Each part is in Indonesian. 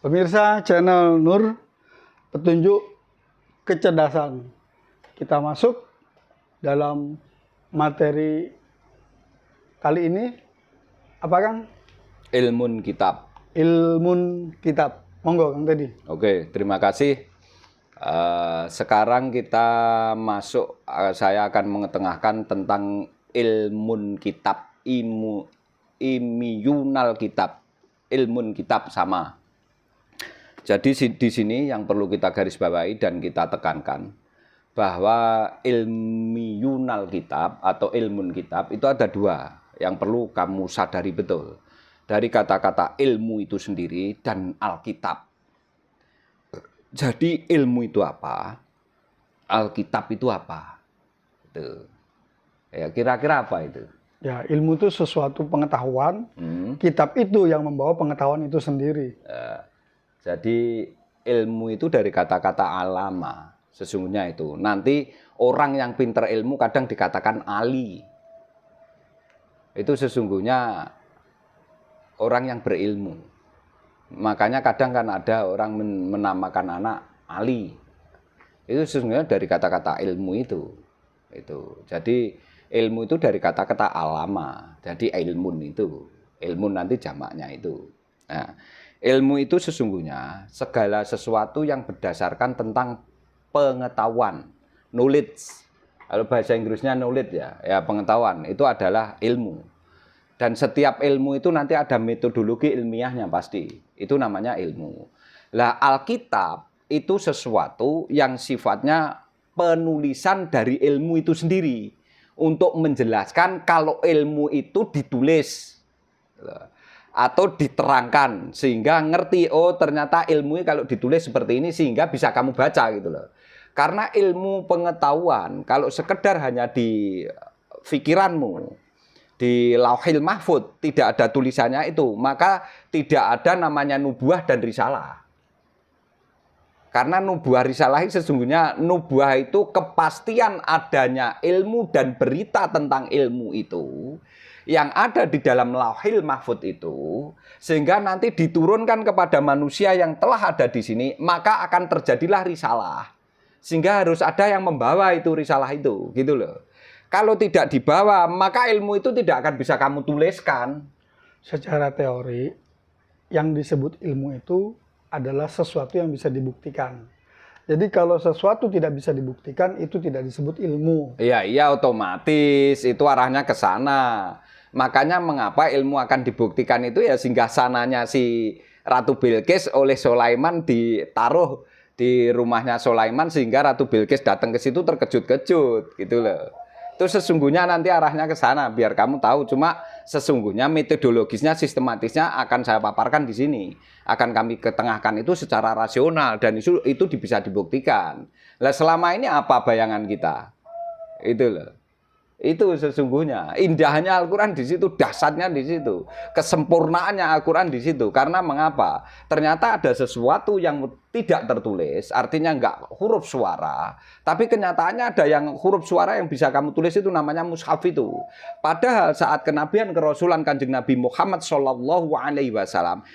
Pemirsa channel Nur Petunjuk Kecerdasan. Kita masuk dalam materi kali ini. Apa Kang? Ilmun kitab. Ilmun kitab. Monggo Kang Teddy. Oke, terima kasih. Sekarang kita masuk, saya akan mengetengahkan tentang ilmun kitab, imiyunal kitab, ilmun kitab sama. Jadi di sini yang perlu kita garis bawahi dan kita tekankan bahwa ilmiyunal kitab atau ilmun kitab itu ada dua yang perlu kamu sadari betul. Dari kata-kata ilmu itu sendiri dan Alkitab. Jadi ilmu itu apa? Alkitab itu apa? Itu. Ya, kira-kira apa itu? Ya, ilmu itu sesuatu pengetahuan. Kitab itu yang membawa pengetahuan itu sendiri. Jadi ilmu itu dari kata-kata alama, sesungguhnya itu. Nanti orang yang pinter ilmu kadang dikatakan ali. Itu sesungguhnya orang yang berilmu. Makanya kadang kan ada orang menamakan anak Ali. Itu sesungguhnya dari kata-kata ilmu itu. Jadi ilmu itu dari kata-kata alama. Jadi ilmun itu. Ilmun nanti jamaknya itu. Nah, ilmu itu sesungguhnya segala sesuatu yang berdasarkan tentang pengetahuan, knowledge. Kalau bahasa Inggrisnya knowledge ya pengetahuan itu adalah ilmu. Dan setiap ilmu itu nanti ada metodologi ilmiahnya pasti. Itu namanya ilmu. Lah Alkitab itu sesuatu yang sifatnya penulisan dari ilmu itu sendiri untuk menjelaskan kalau ilmu itu ditulis atau diterangkan sehingga ngerti, oh ternyata ilmu kalau ditulis seperti ini sehingga bisa kamu baca gitu loh. Karena ilmu pengetahuan kalau sekedar hanya di pikiranmu, di Lauhil Mahfud tidak ada tulisannya itu, maka tidak ada namanya nubuah dan risalah. Karena nubuah risalah itu sesungguhnya nubuah itu kepastian adanya ilmu dan berita tentang ilmu itu yang ada di dalam Lauhil Mahfud itu, sehingga nanti diturunkan kepada manusia yang telah ada di sini, maka akan terjadilah risalah. Sehingga harus ada yang membawa itu risalah itu, gitu loh. Kalau tidak dibawa, maka ilmu itu tidak akan bisa kamu tuliskan. Secara teori, yang disebut ilmu itu adalah sesuatu yang bisa dibuktikan. Jadi kalau sesuatu tidak bisa dibuktikan, itu tidak disebut ilmu. Iya, otomatis itu arahnya ke sana. Makanya mengapa ilmu akan dibuktikan itu ya singgah sananya si Ratu Bilqis oleh Sulaiman ditaruh di rumahnya Sulaiman sehingga Ratu Bilqis datang ke situ terkejut-kejut gitu loh. Itu sesungguhnya nanti arahnya ke sana biar kamu tahu. Cuma sesungguhnya metodologisnya, sistematisnya akan saya paparkan di sini. Akan kami ketengahkan itu secara rasional dan itu bisa dibuktikan. Lah selama ini apa bayangan kita? Itu loh. Itu sesungguhnya indahnya Al-Quran di situ, dahsyatnya di situ, kesempurnaannya Al-Quran di situ. Karena mengapa? Ternyata ada sesuatu yang tidak tertulis, artinya enggak huruf suara, tapi kenyataannya ada yang huruf suara yang bisa kamu tulis, itu namanya mushaf itu. Padahal saat kenabian kerasulan Kanjeng Nabi Muhammad SAW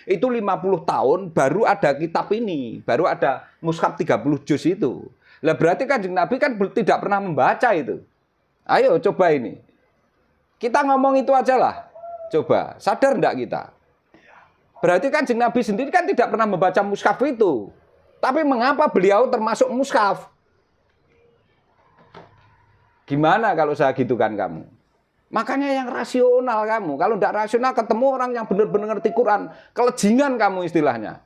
itu 50 tahun baru ada kitab ini, baru ada mushaf 30 juz itu. Lah berarti Kanjeng Nabi kan tidak pernah membaca itu. Ayo coba ini. Kita ngomong itu aja lah. Coba, sadar enggak kita? Berarti kan Kanjeng Nabi sendiri kan tidak pernah membaca mushaf itu. Tapi mengapa beliau termasuk mushaf? Gimana kalau saya gitukan kamu? Makanya yang rasional kamu. Kalau enggak rasional ketemu orang yang benar-benar ngerti Quran, kelejingan kamu istilahnya.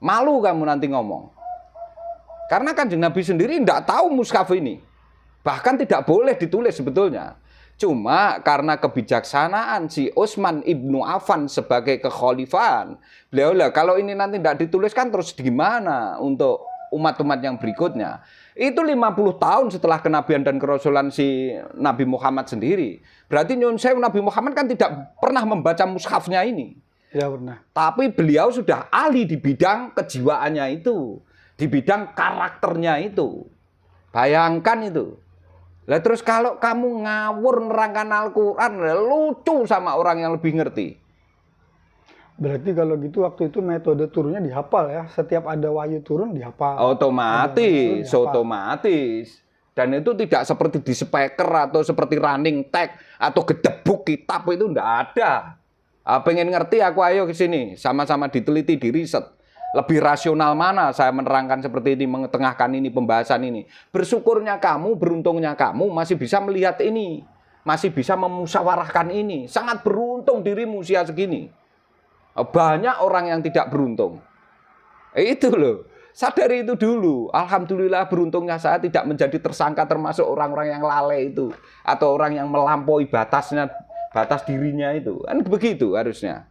Malu kamu nanti ngomong. Karena Kanjeng Nabi sendiri enggak tahu mushaf ini. Bahkan tidak boleh ditulis sebetulnya. Cuma karena kebijaksanaan si Utsman ibnu Affan sebagai kekhalifahan, beliau lah kalau ini nanti tidak dituliskan terus gimana untuk umat-umat yang berikutnya. Itu 50 tahun setelah kenabian dan kerasulan si Nabi Muhammad sendiri. Berarti nyun sewu Nabi Muhammad kan tidak pernah membaca mushafnya ini. Ya pernah. Tapi beliau sudah ahli di bidang kejiwaannya itu, di bidang karakternya itu. Bayangkan itu. Lah terus kalau kamu ngawur nerangkan Al-Quran, lucu sama orang yang lebih ngerti. Berarti kalau gitu waktu itu metode turunnya dihafal ya. Setiap ada wahyu turun dihafal. Otomatis, Ada wahyu turun, otomatis. Dan itu tidak seperti di speaker atau seperti running tag atau gedebuk kitab, itu enggak ada. Pengen ngerti aku, ayo ke sini, sama-sama diteliti, diriset. Lebih rasional mana saya menerangkan seperti ini, mengetengahkan ini, pembahasan ini. Bersyukurnya kamu, beruntungnya kamu masih bisa melihat ini. Masih bisa memusyawarahkan ini. Sangat beruntung dirimu usia segini. Banyak orang yang tidak beruntung. Itu loh. Sadari itu dulu. Alhamdulillah beruntungnya saya tidak menjadi tersangka termasuk orang-orang yang lalai itu. Atau orang yang melampaui batas dirinya itu. Kan begitu harusnya.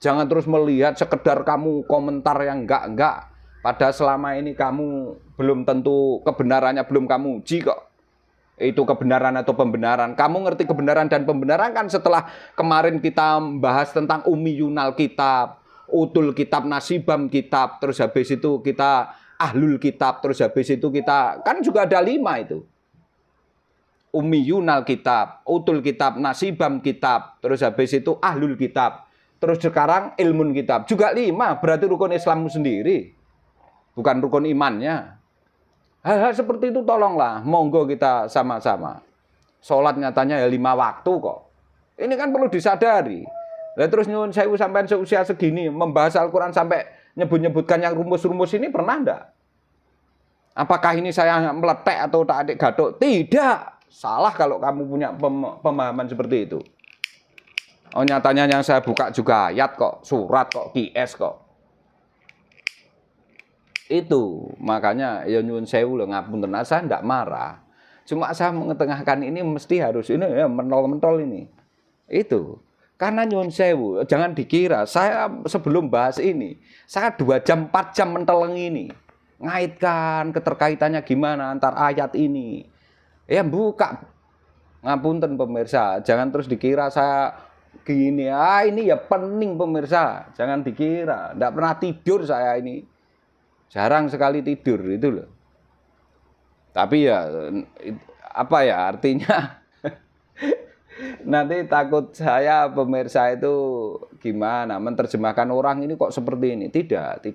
Jangan terus melihat sekedar kamu komentar yang enggak. Padahal selama ini kamu belum tentu kebenarannya belum kamu uji kok. Itu kebenaran atau pembenaran. Kamu ngerti kebenaran dan pembenaran kan setelah kemarin kita bahas tentang Ummiyunal Kitab, Utul Kitab, Nasibam Kitab, terus habis itu kita Ahlul Kitab, terus habis itu kita, kan juga ada 5 itu. Ummiyunal Kitab, Utul Kitab, Nasibam Kitab, terus habis itu Ahlul Kitab. Terus sekarang Ilmun Kitab, juga 5, berarti rukun Islammu sendiri. Bukan rukun imannya. Hal-hal seperti itu tolonglah, monggo kita sama-sama. Sholat nyatanya ya 5 waktu kok. Ini kan perlu disadari. Lah terus nyuwun sewu sampean seusia segini membahas Al-Qur'an sampai nyebut-nyebutkan yang rumus-rumus ini pernah enggak? Apakah ini saya meletek atau tak adik gatuk? Tidak. Salah kalau kamu punya pemahaman seperti itu. Oh nyatanya yang saya buka juga ayat kok, surat kok, QS kok. Itu makanya ya nyuwun sewu lho ngapunten, saya enggak marah. Cuma saya mengetengahkan ini mesti harus ini ya mentol-mentol ini. Itu. Karena nyuwun sewu, jangan dikira saya sebelum bahas ini, saya 2 jam 4 jam menteleng ini. Ngaitkan keterkaitannya gimana antar ayat ini. Ya buka. Ngapunten pemirsa, jangan terus dikira saya gini. Ini ya pening pemirsa, jangan dikira. Enggak pernah tidur saya ini. Jarang sekali tidur itu loh. Tapi ya apa ya artinya nanti takut saya pemirsa itu gimana menerjemahkan orang ini kok seperti ini. Tidak.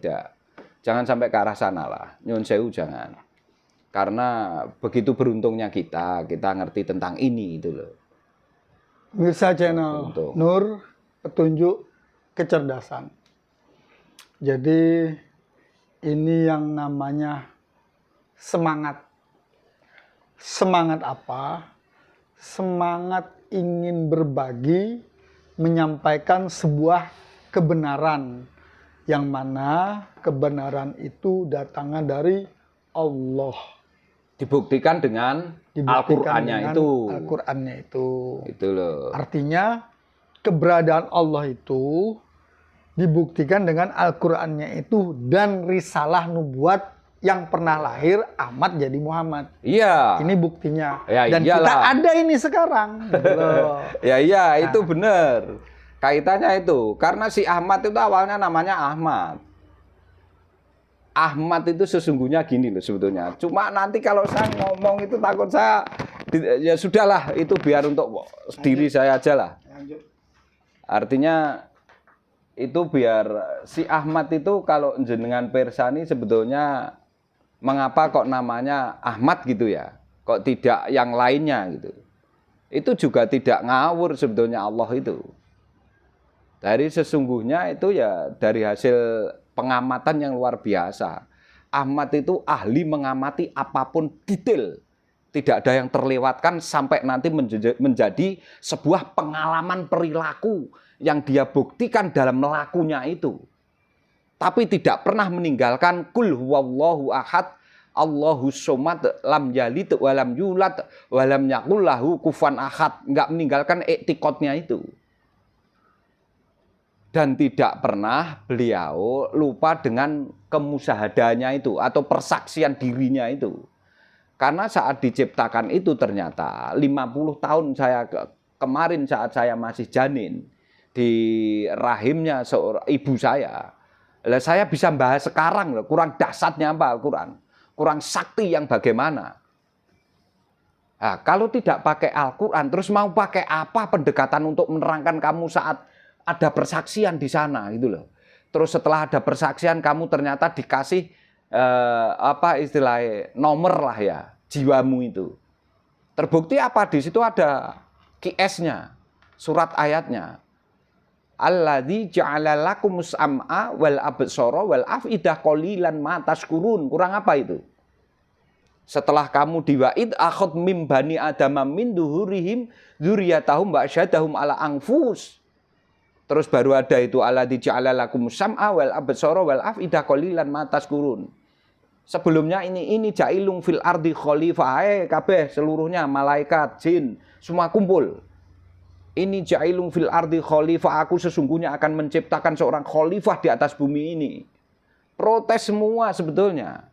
Jangan sampai ke arah sana lah. Nyun sewu jangan. Karena begitu beruntungnya kita ngerti tentang ini itu loh. Mirsa channel Beruntung. Nur, petunjuk kecerdasan. Jadi ini yang namanya semangat. Semangat apa? Semangat ingin berbagi, menyampaikan sebuah kebenaran, yang mana kebenaran itu datangnya dari Allah. Dibuktikan dengan Al-Qur'annya itu. Al-Qur'annya itu. Itu loh. Artinya keberadaan Allah itu dibuktikan dengan Al-Qur'annya itu dan risalah nubuat yang pernah lahir Ahmad jadi Muhammad. Iya. Ini buktinya. Ya, dan iyalah. kita ada ini sekarang. Gitu loh. Iya, itu benar. Kaitannya itu. Karena si Ahmad itu awalnya namanya Ahmad. Ahmad itu sesungguhnya gini loh sebetulnya. Cuma nanti kalau saya ngomong itu takut saya, ya sudahlah itu biar untuk diri saya aja lah. Artinya itu biar si Ahmad itu kalau jenengan persani sebetulnya mengapa kok namanya Ahmad gitu ya? Kok tidak yang lainnya gitu? Itu juga tidak ngawur sebetulnya Allah itu. Dari sesungguhnya itu ya dari hasil pengamatan yang luar biasa. Ahmad itu ahli mengamati apapun detail. Tidak ada yang terlewatkan sampai nanti menjadi sebuah pengalaman perilaku yang dia buktikan dalam melakunya itu. Tapi tidak pernah meninggalkan kul huwallahu ahad, Allahus somad, lam yalid walam yulad walam yakul lahu kufuwan ahad. Enggak meninggalkan iktikadnya itu. Dan tidak pernah beliau lupa dengan kemusahadanya itu atau persaksian dirinya itu. Karena saat diciptakan itu ternyata 50 tahun saya kemarin saat saya masih janin di rahimnya seorang ibu saya. Lah saya bisa bahas sekarang loh, kurang dahsyatnya apa Al-Qur'an? Kurang sakti yang bagaimana? Nah, kalau tidak pakai Al-Qur'an terus mau pakai apa pendekatan untuk menerangkan kamu saat ada persaksian di sana gitu loh. Terus setelah ada persaksian kamu ternyata dikasih apa istilahnya nomor lah ya jiwamu itu. Terbukti apa di situ ada QS-nya, surat ayatnya. Alladzi ja'ala lakumus sam'a wal absara wal afidah qalilan ma tashkurun. Kurang apa itu? Setelah kamu diwaid akhad mim bani adama min duhurihim dzurriyyatahum wa asyhadahum ala anfus. Terus baru ada itu alladzi ja'ala lakumus sam'a wal absara wal afidah qalilan ma tashkurun. Sebelumnya ini ja'ilung fil ardi khalifah, kabeh seluruhnya malaikat, jin, semua kumpul. Ini ja'ilung fil ardi khalifah, aku sesungguhnya akan menciptakan seorang khalifah di atas bumi ini. Protes semua sebetulnya.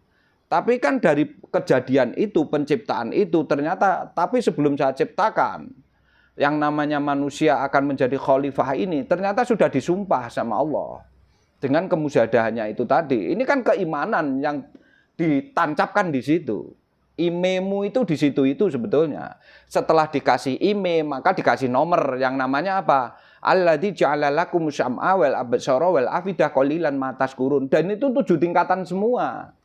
Tapi kan dari kejadian itu, penciptaan itu ternyata, tapi sebelum saya ciptakan, yang namanya manusia akan menjadi khalifah ini, ternyata sudah disumpah sama Allah. Dengan kemusyadahannya itu tadi. Ini kan keimanan yang ditancapkan di situ. Imemu itu di situ itu sebetulnya. Setelah dikasih ime, maka dikasih nomor yang namanya apa? Alladzi ja'ala lakumus sam'a wal absara wal afidah qalilan ma tashkurun. Dan itu 7 tingkatan semua.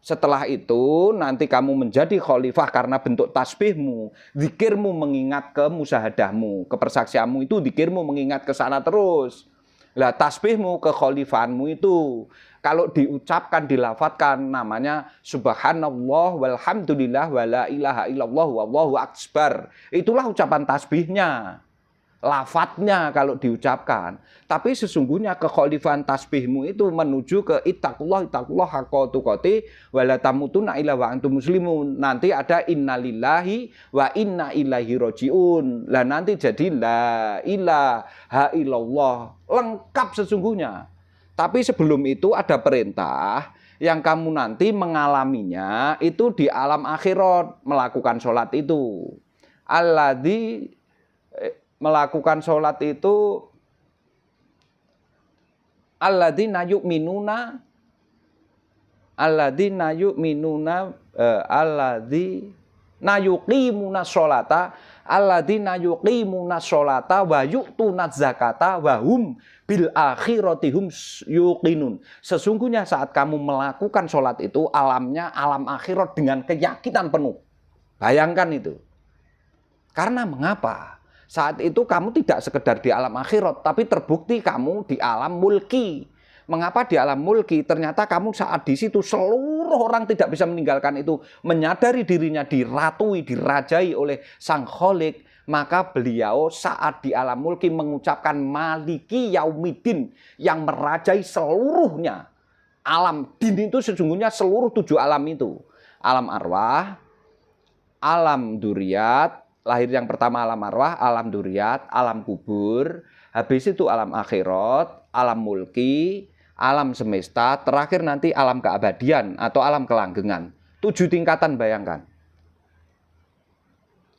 Setelah itu nanti kamu menjadi khalifah karena bentuk tasbihmu, zikirmu mengingat ke musyahadahmu, kepersaksianmu itu zikirmu mengingat ke sana terus. Lah tasbihmu ke khalifahanmu itu kalau diucapkan, dilafadzkan namanya subhanallah walhamdulillah wala ilaha illallah wallahu akbar. Itulah ucapan tasbihnya. Lafadznya kalau diucapkan. Tapi sesungguhnya kekhalifahan tasbihmu itu menuju ke ittaqullah haqqa tuqati wala tamutunna illa wa antum muslimun. Nanti ada innalillahi wa inna ilaihi rajiun. Lah nanti jadi la ilaha illallah. Lengkap sesungguhnya. Tapi sebelum itu ada perintah yang kamu nanti mengalaminya itu di alam akhirat melakukan sholat itu. Alladzi melakukan sholat itu alladzina yu'minuna alladzina yuqimuna sholata alladzina yuqimuna sholata wa yu'tuna zakata wa hum bil akhirati hum yuqinun. Sesungguhnya saat kamu melakukan sholat itu alamnya alam akhirat dengan keyakinan penuh. Bayangkan itu. Karena mengapa? Saat itu kamu tidak sekedar di alam akhirat, tapi terbukti kamu di alam mulki. Mengapa di alam mulki? Ternyata kamu saat di situ seluruh orang tidak bisa meninggalkan itu. Menyadari dirinya diratui, dirajai oleh Sang Khalik. Maka beliau saat di alam mulki mengucapkan maliki yaumiddin yang merajai seluruhnya. Alam din itu sesungguhnya seluruh 7 alam itu. Alam arwah, alam duriyat, lahir yang pertama alam arwah, alam duriyat, alam kubur, habis itu alam akhirat, alam mulki, alam semesta, terakhir nanti alam keabadian atau alam kelanggengan. 7 tingkatan bayangkan.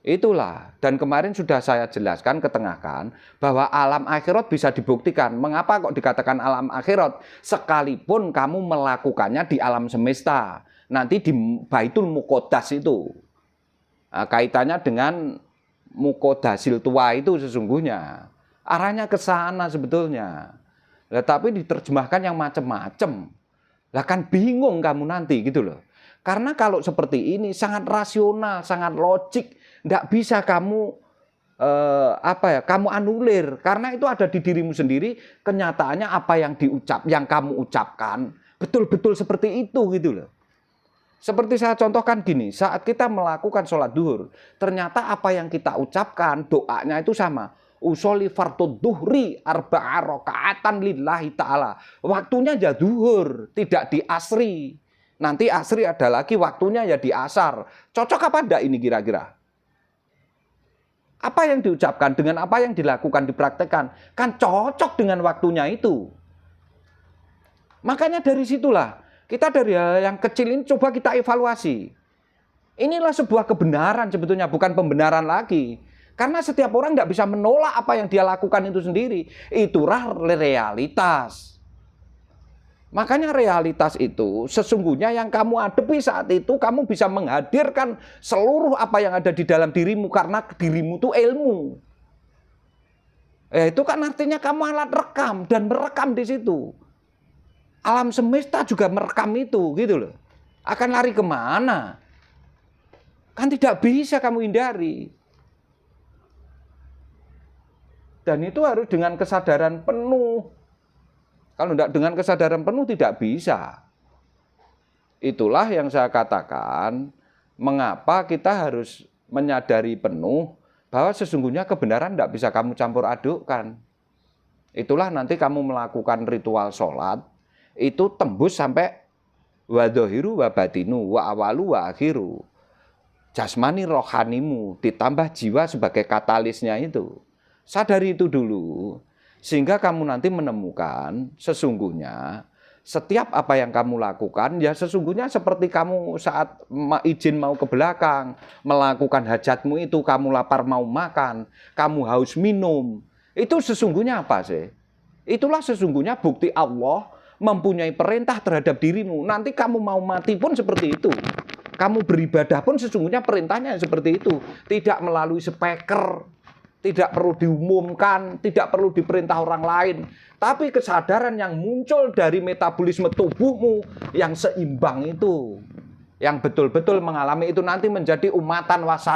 Itulah, dan kemarin sudah saya jelaskan, ketengahkan, bahwa alam akhirat bisa dibuktikan. Mengapa kok dikatakan alam akhirat? Sekalipun kamu melakukannya di alam semesta. Nanti di Baitul Muqaddas itu. Nah, kaitannya dengan mukodasil tua itu sesungguhnya arahnya ke sana sebetulnya. Lah tapi diterjemahkan yang macam-macam. Lah kan bingung kamu nanti gitu loh. Karena kalau seperti ini sangat rasional, sangat logik, enggak bisa kamu kamu anulir karena itu ada di dirimu sendiri. Kenyataannya apa yang yang kamu ucapkan betul-betul seperti itu gitu loh. Seperti saya contohkan gini, saat kita melakukan sholat duhur, ternyata apa yang kita ucapkan, doanya itu sama. Usolli fardhu duhri arba'a rakaatan lillahi ta'ala. Waktunya ya duhur, tidak di asri. Nanti asri ada lagi, waktunya ya di asar. Cocok apa enggak ini kira-kira? Apa yang diucapkan dengan apa yang dilakukan, dipraktekkan, kan cocok dengan waktunya itu. Makanya dari situlah, kita dari hal yang kecil ini coba kita evaluasi. Inilah sebuah kebenaran sebetulnya, bukan pembenaran lagi. Karena setiap orang nggak bisa menolak apa yang dia lakukan itu sendiri. Itulah realitas. Makanya realitas itu sesungguhnya yang kamu hadapi saat itu, kamu bisa menghadirkan seluruh apa yang ada di dalam dirimu. Karena dirimu itu ilmu. Itu kan artinya kamu alat rekam dan merekam di situ. Alam semesta juga merekam itu, gitu loh. Akan lari kemana? Kan tidak bisa kamu hindari. Dan itu harus dengan kesadaran penuh. Kalau tidak dengan kesadaran penuh tidak bisa. Itulah yang saya katakan, mengapa kita harus menyadari penuh bahwa sesungguhnya kebenaran tidak bisa kamu campur adukkan. Itulah nanti kamu melakukan ritual sholat, itu tembus sampai wa dhohiru wa batinu, wa awalu wa akhiru. Jasmani rohanimu, ditambah jiwa sebagai katalisnya itu. Sadari itu dulu, sehingga kamu nanti menemukan sesungguhnya setiap apa yang kamu lakukan, ya sesungguhnya seperti kamu saat izin mau ke belakang, melakukan hajatmu itu, kamu lapar mau makan, kamu haus minum. Itu sesungguhnya apa sih? Itulah sesungguhnya bukti Allah mempunyai perintah terhadap dirimu. Nanti kamu mau mati pun seperti itu. Kamu beribadah pun sesungguhnya perintahnya seperti itu. Tidak melalui speaker, tidak perlu diumumkan, tidak perlu diperintah orang lain. Tapi kesadaran yang muncul dari metabolisme tubuhmu yang seimbang itu, yang betul-betul mengalami itu nanti menjadi umatan wasat.